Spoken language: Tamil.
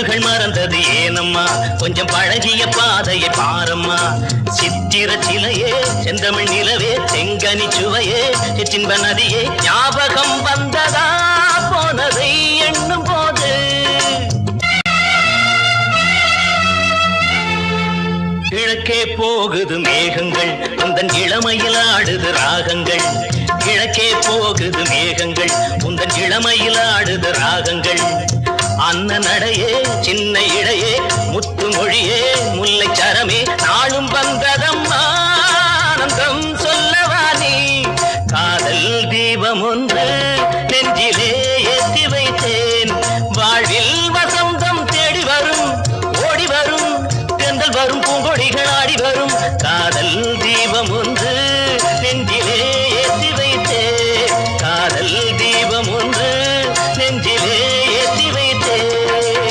நினைவுகள் மறந்தது ஏனம்மா கொஞ்சம் பழகிய பாதையை பாரம்மா சித்திர சிலையே செந்தமிழ் நிலவே செங்கனி சுவையே சிற்றின்ப நதியே ஞாபகம் வந்ததா போனதை எண்ணும் போது கிழக்கே போகுது மேகங்கள் உந்தன் இளமையில் ஆடுது ராகங்கள் கிழக்கே போகுது மேகங்கள் உந்தன் இளமையில் ஆடுது ராகங்கள் அன்ன நடையே சின்ன இடையே முத்து மொழியே முல்லை சரமே நாளும் வந்ததம்மா ஆனந்தம் சொல்லவா நீ காதல் தீபம் ஒன்று